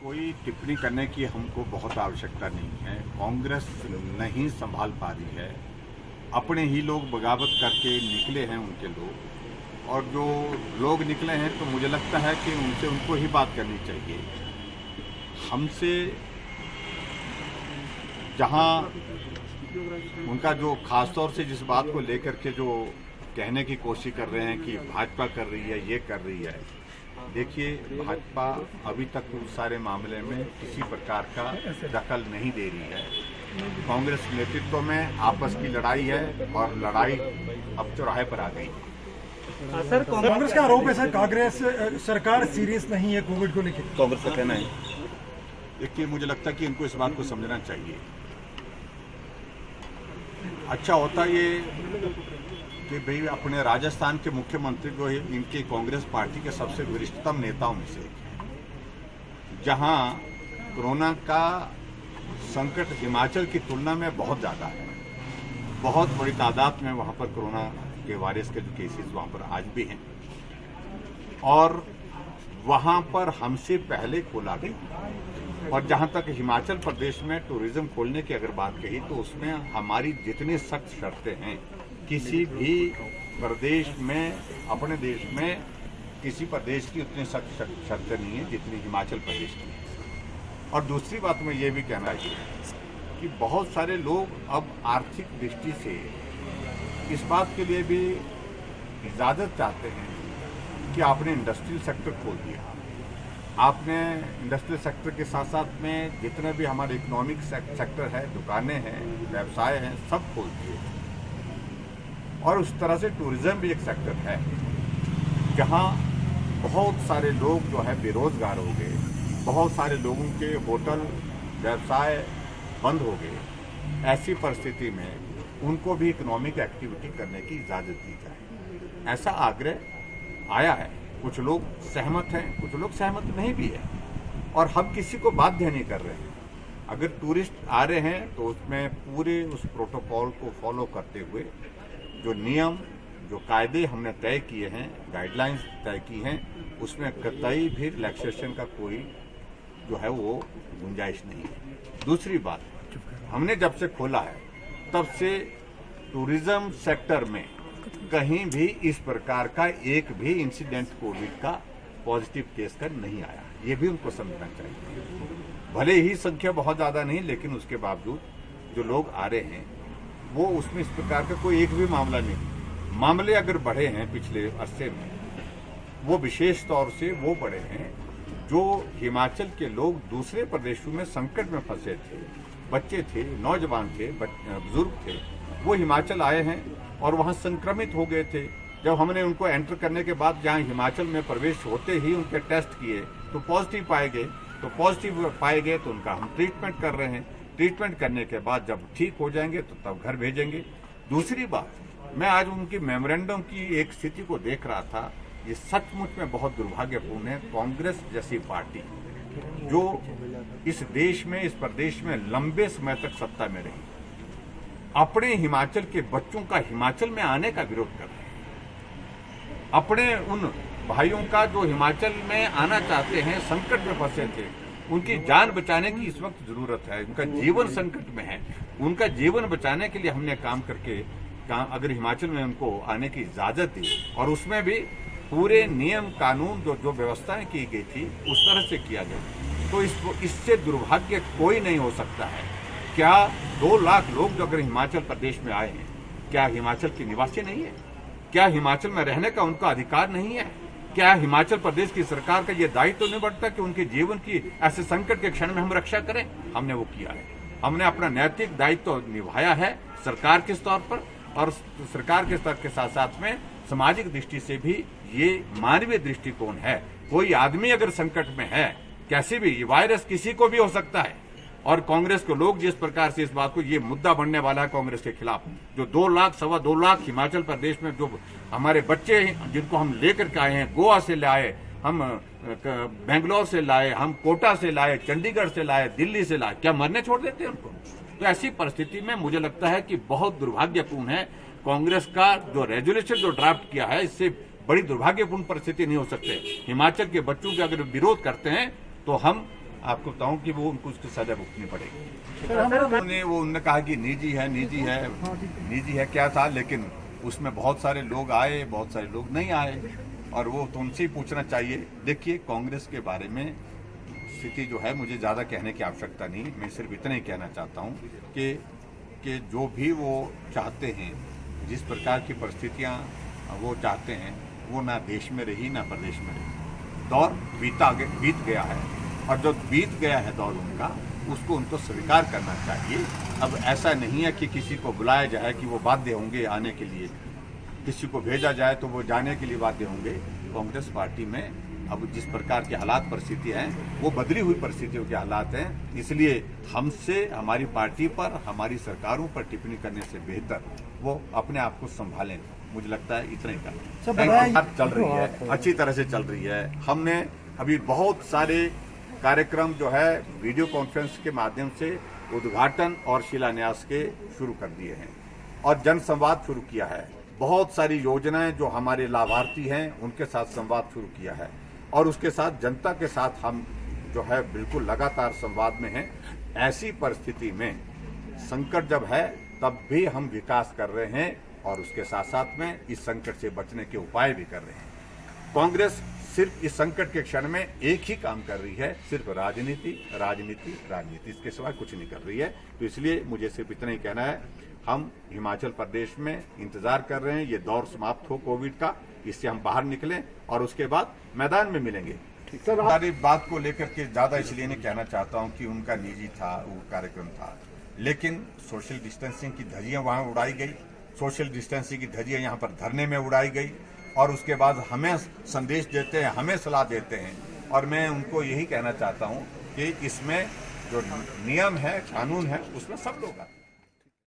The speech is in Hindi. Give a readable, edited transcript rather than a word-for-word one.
कोई टिप्पणी करने की हमको बहुत आवश्यकता नहीं है। कांग्रेस नहीं संभाल पा रही है। अपने ही लोग बगावत करके निकले हैं उनके लोग, और जो लोग निकले हैं तो मुझे लगता है कि उनसे उनको ही बात करनी चाहिए। हमसे जहां उनका जो खासतौर से जिस बात को लेकर के जो कहने की कोशिश कर रहे हैं कि भाजपा कर रही है, ये कर रही है, देखिए भाजपा अभी तक उस सारे मामले में किसी प्रकार का दखल नहीं दे रही है। कांग्रेस नेतृत्व में आपस की लड़ाई है और लड़ाई अब चौराहे पर आ गई। सर, कांग्रेस का आरोप है सर, कांग्रेस सरकार सीरियस नहीं है कोविड को लेकर। कांग्रेस का कहना है, देखिए मुझे लगता है कि इनको इस बात को समझना चाहिए। अच्छा होता ये कि भाई अपने राजस्थान के मुख्यमंत्री जो है इनके कांग्रेस पार्टी के सबसे वरिष्ठतम नेताओं में से एक है, जहां कोरोना का संकट हिमाचल की तुलना में बहुत ज़्यादा है। बहुत बड़ी तादाद में वहां पर कोरोना के वायरस के जो केसेस वहां पर आज भी हैं, और वहां पर हमसे पहले खोला गया। और जहां तक हिमाचल प्रदेश में टूरिज्म खोलने की अगर बात कही तो उसमें हमारी जितनी सख्त शर्तें हैं, किसी भी प्रदेश में, अपने देश में किसी प्रदेश की उतनी सख्त शर्तें नहीं है जितनी हिमाचल प्रदेश की है। और दूसरी बात मैं ये भी कहना चाहिए कि बहुत सारे लोग अब आर्थिक दृष्टि से इस बात के लिए भी इजाज़त चाहते हैं कि आपने इंडस्ट्रियल सेक्टर खोल दिया, आपने इंडस्ट्रियल सेक्टर के साथ साथ में जितने भी हमारे इकोनॉमिक सेक्टर है, दुकानें हैं, व्यवसाय हैं, सब खोल दिए। और उस तरह से टूरिज्म भी एक सेक्टर है जहां बहुत सारे लोग जो है बेरोजगार हो गए, बहुत सारे लोगों के होटल व्यवसाय बंद हो गए। ऐसी परिस्थिति में उनको भी इकोनॉमिक एक्टिविटी करने की इजाज़त दी जाए, ऐसा आग्रह आया है। कुछ लोग सहमत हैं, कुछ लोग सहमत नहीं भी है, और हम किसी को बाध्य नहीं कर रहे हैं। अगर टूरिस्ट आ रहे हैं तो उसमें पूरे उस प्रोटोकॉल को फॉलो करते हुए जो नियम, जो कायदे हमने तय किए हैं, गाइडलाइंस तय की हैं, उसमें कतई भी रिलैक्सेशन का कोई जो है वो गुंजाइश नहीं है। दूसरी बात, हमने जब से खोला है तब से टूरिज्म सेक्टर में कहीं भी इस प्रकार का एक भी इंसिडेंट कोविड का पॉजिटिव केस का नहीं आया। ये भी उनको समझना चाहिए। भले ही संख्या बहुत ज़्यादा नहीं, लेकिन उसके बावजूद जो लोग आ रहे हैं वो उसमें इस प्रकार का कोई एक भी मामला नहीं। मामले अगर बढ़े हैं पिछले अरसे में, वो विशेष तौर से वो बढ़े हैं जो हिमाचल के लोग दूसरे प्रदेशों में संकट में फंसे थे, बच्चे थे, नौजवान थे, बुजुर्ग थे, वो हिमाचल आए हैं और वहाँ संक्रमित हो गए थे। जब हमने उनको एंटर करने के बाद जहाँ हिमाचल में प्रवेश होते ही उनके टेस्ट किए तो पॉजिटिव पाए गए, तो उनका हम ट्रीटमेंट कर रहे हैं। ट्रीटमेंट करने के बाद जब ठीक हो जाएंगे तो तब घर भेजेंगे। दूसरी बात, मैं आज उनकी मेमोरेंडम की एक स्थिति को देख रहा था। ये सचमुच में बहुत दुर्भाग्यपूर्ण है। कांग्रेस जैसी पार्टी जो इस देश में, इस प्रदेश में लंबे समय तक सत्ता में रही, अपने हिमाचल के बच्चों का हिमाचल में आने का विरोध कर रहे हैं। अपने उन भाइयों का जो हिमाचल में आना चाहते हैं, संकट में फंसे थे, उनकी जान बचाने की इस वक्त जरूरत है। उनका जीवन संकट में है। उनका जीवन बचाने के लिए हमने काम करके अगर हिमाचल में उनको आने की इजाजत दी, और उसमें भी पूरे नियम कानून जो व्यवस्थाएं की गई थी उस तरह से किया गया, तो इससे दुर्भाग्य कोई नहीं हो सकता है। क्या 2 लाख लोग जो अगर हिमाचल प्रदेश में आए हैं, क्या हिमाचल के निवासी नहीं है? क्या हिमाचल में रहने का उनका अधिकार नहीं है? क्या हिमाचल प्रदेश की सरकार का ये दायित्व तो नहीं बढ़ता कि उनके जीवन की ऐसे संकट के क्षण में हम रक्षा करें? हमने वो किया है। हमने अपना नैतिक दायित्व निभाया है सरकार के स्तर पर, और सरकार के स्तर के साथ साथ में सामाजिक दृष्टि से भी ये मानवीय दृष्टिकोण है। कोई आदमी अगर संकट में है, कैसे भी, ये वायरस किसी को भी हो सकता है। और कांग्रेस के लोग जिस प्रकार से इस बात को, ये मुद्दा बनने वाला है कांग्रेस के खिलाफ, जो 2 लाख, 2.25 लाख हिमाचल प्रदेश में जो हमारे बच्चे हैं जिनको हम लेकर के आए हैं, गोवा से लाए, हम बेंगलोर से लाए, हम कोटा से लाए, चंडीगढ़ से लाए, दिल्ली से लाए, क्या मरने छोड़ देते हैं उनको? तो ऐसी परिस्थिति में मुझे लगता है कि बहुत दुर्भाग्यपूर्ण है। कांग्रेस का जो रेजोल्यूशन जो ड्राफ्ट किया है, इससे बड़ी दुर्भाग्यपूर्ण परिस्थिति नहीं हो सकते। हिमाचल के बच्चों के अगर विरोध करते हैं तो हम आपको बताऊं कि वो उनको उसकी सजा भुगतनी पड़ेगी। सर उन्होंने कहा कि निजी है क्या था, लेकिन उसमें बहुत सारे लोग आए, बहुत सारे लोग नहीं आए, और वो तो उनसे ही पूछना चाहिए। देखिए, कांग्रेस के बारे में स्थिति जो है मुझे ज़्यादा कहने की आवश्यकता नहीं, मैं सिर्फ इतना ही कहना चाहता हूँ कि जो भी वो चाहते हैं, जिस प्रकार की परिस्थितियाँ वो चाहते हैं, वो ना देश में रही ना प्रदेश में रही। दौर बीत गया है, और जो बीत गया है दौर उनका, उसको उनको स्वीकार करना चाहिए। अब ऐसा नहीं है कि किसी को बुलाया जाए कि वो बाध्य होंगे आने के लिए, किसी को भेजा जाए तो वो जाने के लिए बाध्य होंगे। कांग्रेस पार्टी में अब जिस प्रकार के हालात परिस्थितियाँ हैं, वो बदली हुई परिस्थितियों के हालात हैं, इसलिए हमसे, हमारी पार्टी पर, हमारी सरकारों पर टिप्पणी करने से बेहतर वो अपने आप को संभालें। मुझे लगता है इतना ही करना चल रही है, अच्छी तरह से चल रही है। हमने अभी बहुत सारे कार्यक्रम जो है वीडियो कॉन्फ्रेंस के माध्यम से उद्घाटन और शिलान्यास के शुरू कर दिए हैं, और जन संवाद शुरू किया है। बहुत सारी योजनाएं जो हमारे लाभार्थी हैं उनके साथ संवाद शुरू किया है, और उसके साथ जनता के साथ हम जो है बिल्कुल लगातार संवाद में हैं। ऐसी परिस्थिति में संकट जब है तब भी हम विकास कर रहे हैं, और उसके साथ साथ में इस संकट से बचने के उपाय भी कर रहे हैं। कांग्रेस सिर्फ इस संकट के क्षण में एक ही काम कर रही है, सिर्फ राजनीति, इसके सिवा कुछ नहीं कर रही है। तो इसलिए मुझे सिर्फ इतना ही कहना है, हम हिमाचल प्रदेश में इंतजार कर रहे हैं ये दौर समाप्त हो कोविड का, इससे हम बाहर निकलें और उसके बाद मैदान में मिलेंगे। सारी बात को लेकर के ज्यादा इसलिए नहीं कहना चाहता हूं कि उनका निजी था, वो कार्यक्रम था, लेकिन सोशल डिस्टेंसिंग की धज्जियां वहां उड़ाई गई, सोशल डिस्टेंसिंग की धज्जियां यहाँ पर धरने में उड़ाई गई, और उसके बाद हमें संदेश देते हैं, हमें सलाह देते हैं। और मैं उनको यही कहना चाहता हूं कि इसमें जो नियम है, कानून है, उसमें सब लोग आते हैं।